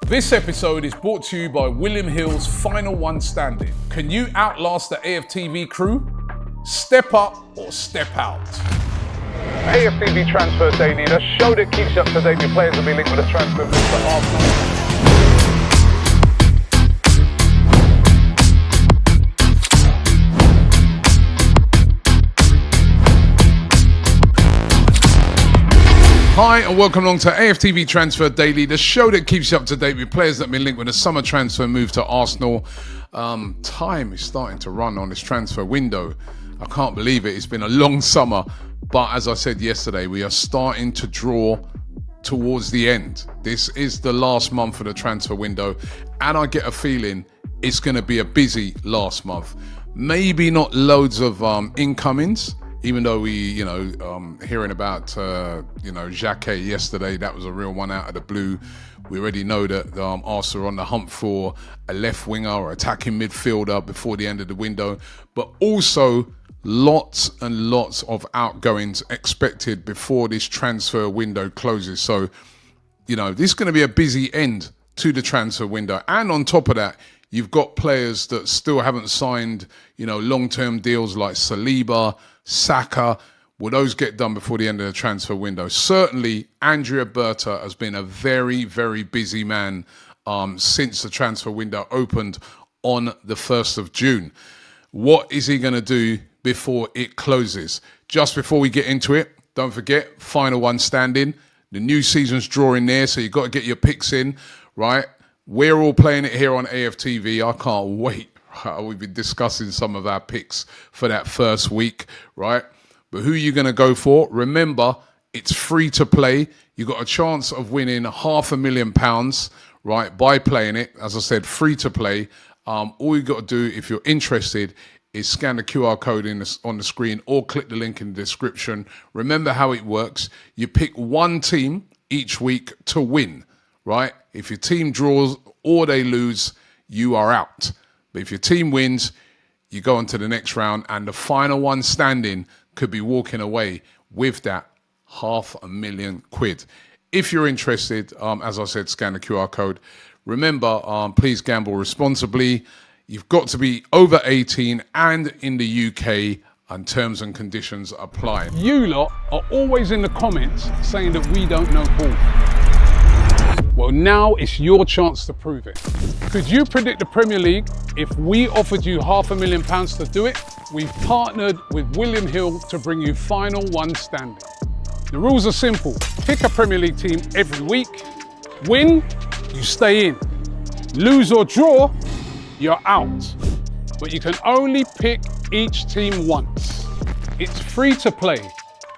This episode is brought to you by William Hill's Final One Standing. Can you outlast the AFTV crew? Step up or step out. AFTV Transfer Daily, the show that keeps you up to date with players will be linked with a transfer move to Arsenal. Hi and welcome along to AFTV Transfer Daily, the show that keeps you up to date with players that have been linked with a summer transfer move to Arsenal. Time is starting to run on this transfer window. I can't believe it. It's been a long summer, but as I said yesterday, we are starting to draw towards the end. This is the last month of the transfer window, and I get a feeling it's going to be a busy last month. Maybe not loads of incomings. Even though we, hearing about, Jacquet yesterday, that was a real one out of the blue. We already know that Arsenal are on the hunt for a left winger or attacking midfielder before the end of the window. But also lots and lots of outgoings expected before this transfer window closes. So, this is going to be a busy end to the transfer window. And on top of that, you've got players that still haven't signed, long-term deals like Saliba, Saka. Will those get done before the end of the transfer window? Certainly, Andrea Berta has been a very, very busy man since the transfer window opened on the 1st of June. What is he going to do before it closes? Just before we get into it, don't forget, final one standing. The new season's drawing near, so you've got to get your picks in, right? We're all playing it here on AFTV. I can't wait. We've been discussing some of our picks for that first week, right? But who are you going to go for? Remember, it's free to play. You got a chance of winning £500,000, right, by playing it. As I said, free to play. All you got to do, if you're interested, is scan the QR code on the screen or click the link in the description. Remember how it works. You pick one team each week to win, right? If your team draws or they lose, you are out. But if your team wins, you go on to the next round, and the final one standing could be walking away with that £500,000. If you're interested, as I said, scan the QR code. Remember, please gamble responsibly. You've got to be over 18 and in the UK, and terms and conditions apply. You lot are always in the comments saying that we don't know ball. Well, now it's your chance to prove it. Could you predict the Premier League if we offered you £500,000 to do it? We've partnered with William Hill to bring you Final One Standing. The rules are simple. Pick a Premier League team every week. Win, you stay in. Lose or draw, you're out. But you can only pick each team once. It's free to play,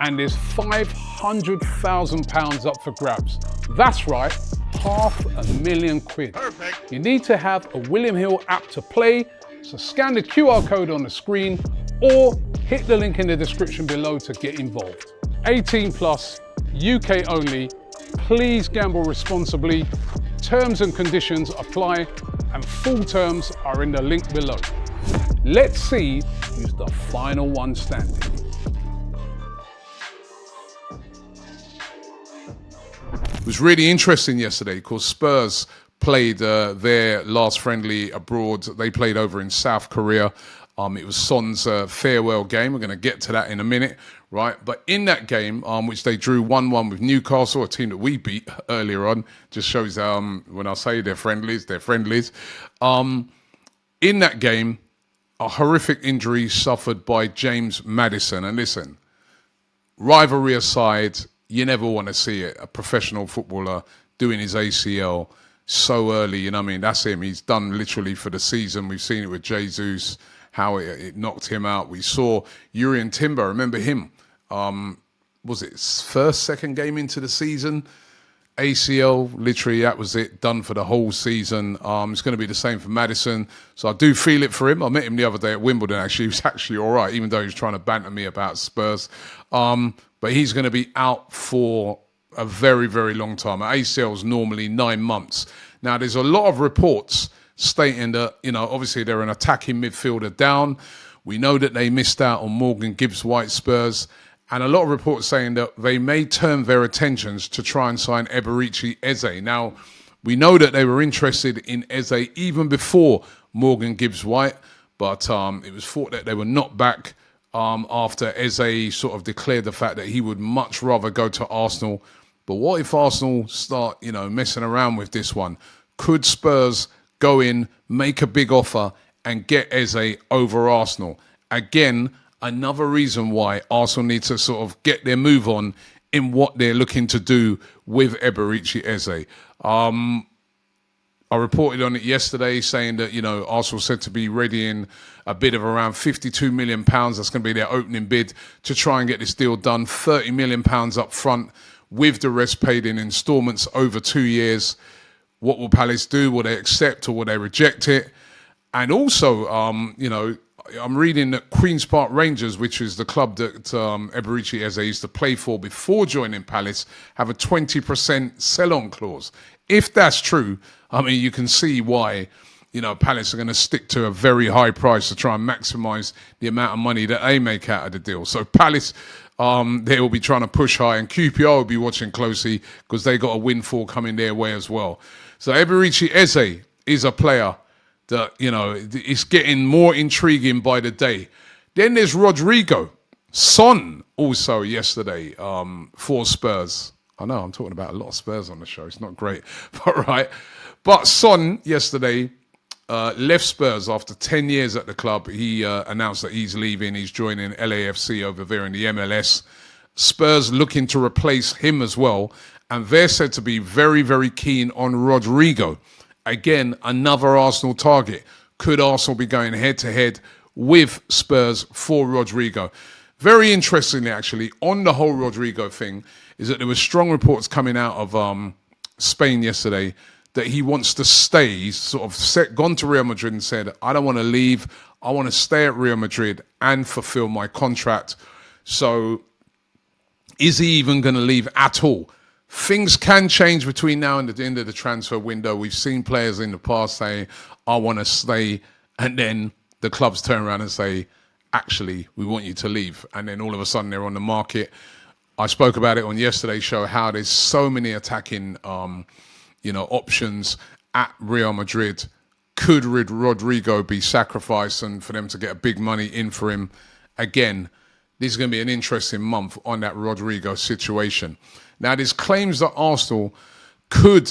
and there's £500,000 up for grabs. That's right, £500,000. Perfect. You need to have a William Hill app to play, so scan the QR code on the screen or hit the link in the description below to get involved. 18 plus, UK only. Please gamble responsibly. Terms and conditions apply, and full terms are in the link below. Let's see who's the final one standing. It was really interesting yesterday because Spurs played their last friendly abroad. They played over in South Korea. It was Son's farewell game. We're going to get to that in a minute, right? But in that game, which they drew 1-1 with Newcastle, a team that we beat earlier on, just shows when I say they're friendlies, they're friendlies. In that game, a horrific injury suffered by James Maddison. And listen, rivalry aside, you never want to see it. A professional footballer doing his ACL so early, that's him. He's done literally for the season. We've seen it with Jesus, how it knocked him out. We saw Urian Timber, remember him? Was it his second game into the season? ACL, literally, that was it, done for the whole season. It's going to be the same for Maddison. So I do feel it for him. I met him the other day at Wimbledon, actually. He was actually all right, even though he was trying to banter me about Spurs. But he's going to be out for a very, very long time. ACL is normally 9 months. Now, there's a lot of reports stating that, obviously they're an attacking midfielder down. We know that they missed out on Morgan Gibbs-White Spurs. And a lot of reports saying that they may turn their attentions to try and sign Eberici Eze. Now, We know that they were interested in Eze even before Morgan Gibbs-White, but it was thought that they were not back after Eze sort of declared the fact that he would much rather go to Arsenal. But what if Arsenal start, messing around with this one? Could Spurs go in, make a big offer, and get Eze over Arsenal? Again, another reason why Arsenal need to sort of get their move on in what they're looking to do with Eberechi Eze. I reported on it yesterday saying that, Arsenal said to be readying a bid of around £52 million. That's going to be their opening bid to try and get this deal done. £30 million up front with the rest paid in instalments over 2 years. What will Palace do? Will they accept or will they reject it? And also, I'm reading that Queen's Park Rangers, which is the club that Eberechi Eze used to play for before joining Palace, have a 20% sell-on clause. If that's true, you can see why, Palace are going to stick to a very high price to try and maximise the amount of money that they make out of the deal. So Palace, they will be trying to push high, and QPR will be watching closely because they got a windfall coming their way as well. So Eberechi Eze is a player that, it's getting more intriguing by the day. Then there's Rodrygo. Son also yesterday for Spurs. I know I'm talking about a lot of Spurs on the show. It's not great, but right. But Son yesterday left Spurs after 10 years at the club. He announced that he's leaving. He's joining LAFC over there in the MLS. Spurs looking to replace him as well. And they're said to be very, very keen on Rodrygo. Again, another Arsenal target. Could Arsenal be going head-to-head with Spurs for Rodrygo? Very interestingly, actually, on the whole Rodrygo thing, is that there were strong reports coming out of Spain yesterday that he wants to stay. He's sort of gone to Real Madrid and said, I don't want to leave. I want to stay at Real Madrid and fulfill my contract. So is he even going to leave at all? Things can change between now and the end of the transfer window. We've seen players in the past say, I want to stay, and then the clubs turn around and say, actually, we want you to leave. And then all of a sudden they're on the market. I spoke about it on yesterday's show, how there's so many attacking options at Real Madrid. Could Rodrygo be sacrificed and for them to get a big money in for him? Again, this is going to be an interesting month on that Rodrygo situation. Now, there's claims that Arsenal could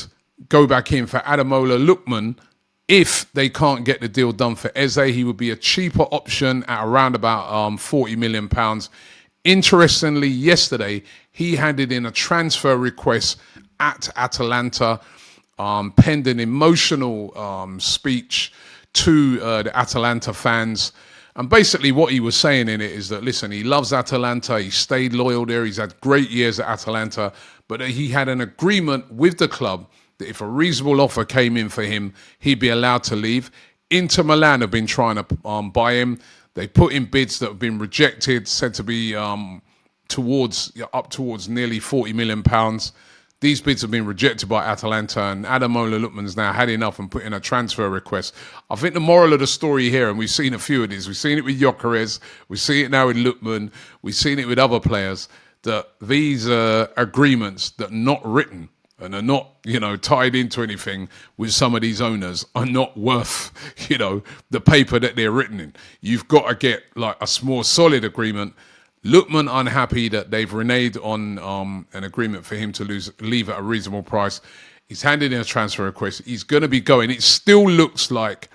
go back in for Ademola Lookman if they can't get the deal done for Eze. He would be a cheaper option at around about £40 million. Interestingly, yesterday, he handed in a transfer request at Atalanta, penned an emotional speech to the Atalanta fans. And basically what he was saying in it is that, listen, he loves Atalanta. He stayed loyal there. He's had great years at Atalanta. But he had an agreement with the club that if a reasonable offer came in for him, he'd be allowed to leave. Inter Milan have been trying to buy him. They put in bids that have been rejected, said to be up towards nearly £40 million. These bids have been rejected by Atalanta, and Ademola Lookman's now had enough and put in a transfer request. I think the moral of the story here, and we've seen a few of these, we've seen it with Jacquet, we've seen it now with Lookman, we've seen it with other players, that these agreements that are not written and are not, tied into anything with some of these owners are not worth, the paper that they're written in. You've got to get like a more solid agreement. Lookman unhappy that they've reneged on an agreement for him to leave at a reasonable price. He's handed in a transfer request. He's going to be going. It still looks like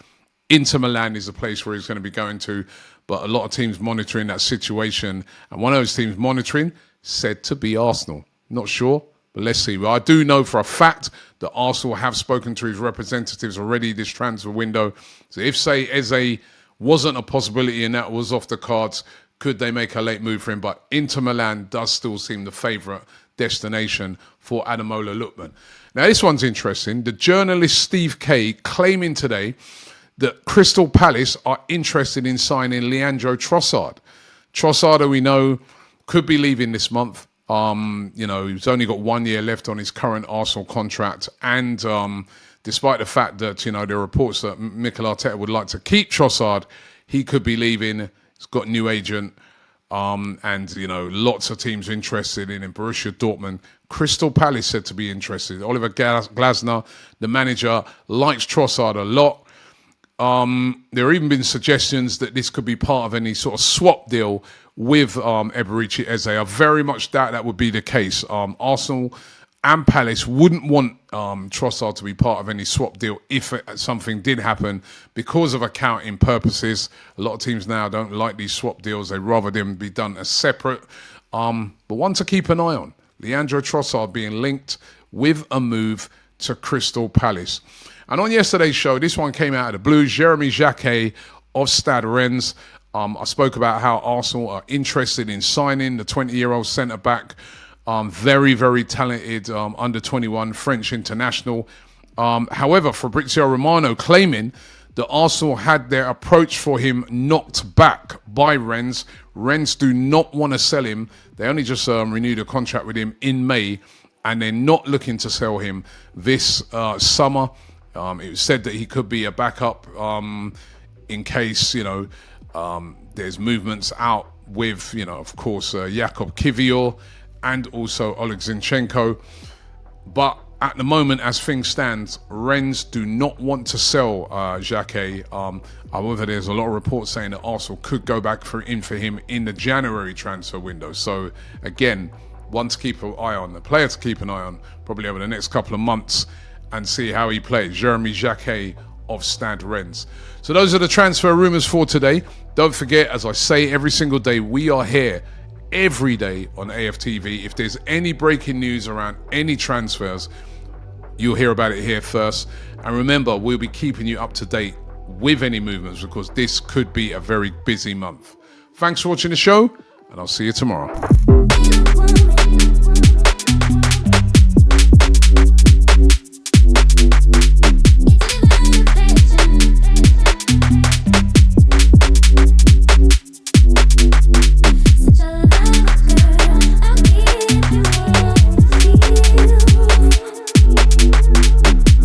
Inter Milan is the place where he's going to be going to, but a lot of teams monitoring that situation. And one of those teams monitoring said to be Arsenal. Not sure, but let's see. Well, I do know for a fact that Arsenal have spoken to his representatives already this transfer window. So if, say, Eze wasn't a possibility and that was off the cards, could they make a late move for him? But Inter Milan does still seem the favourite destination for Ademola Lookman. Now, this one's interesting. The journalist Steve Kay claiming today that Crystal Palace are interested in signing Leandro Trossard. Trossard, we know, could be leaving this month. He's only got 1 year left on his current Arsenal contract. And despite the fact that, there are reports that Mikel Arteta would like to keep Trossard, he could be leaving. He's got a new agent. And, you know, lots of teams interested in him. Borussia Dortmund, Crystal Palace said to be interested. Oliver Glasner, the manager, likes Trossard a lot. There have even been suggestions that this could be part of any sort of swap deal with Eberechi Eze. I very much doubt that would be the case. Arsenal and Palace wouldn't want Trossard to be part of any swap deal if something did happen because of accounting purposes. A lot of teams now don't like these swap deals. They'd rather them be done as separate. But one to keep an eye on, Leandro Trossard being linked with a move to Crystal Palace. And on yesterday's show, this one came out of the blue. Jeremy Jacquet of Stade Rennes. I spoke about how Arsenal are interested in signing the 20-year-old centre-back. Very, very talented under-21 French international. However, Fabrizio Romano claiming that Arsenal had their approach for him knocked back by Rennes. Rennes do not want to sell him. They only just renewed a contract with him in May, and they're not looking to sell him this summer. It was said that he could be a backup in case, you know, there's movements out with, you know, of course, Jakub Kiwior and also Oleg Zinchenko. But at the moment, as things stand, Rennes do not want to sell Jacquet. However, there's a lot of reports saying that Arsenal could go back in for him in the January transfer window. So, again, one to keep an eye on, the player to keep an eye on, probably over the next couple of months, and see how he plays. Jeremy Jacquet of Stade Rennes. So those are the transfer rumours for today. Don't forget, as I say every single day, we are here every day on AFTV. If there's any breaking news around any transfers, you'll hear about it here first. And remember, we'll be keeping you up to date with any movements because this could be a very busy month. Thanks for watching the show, and I'll see you tomorrow.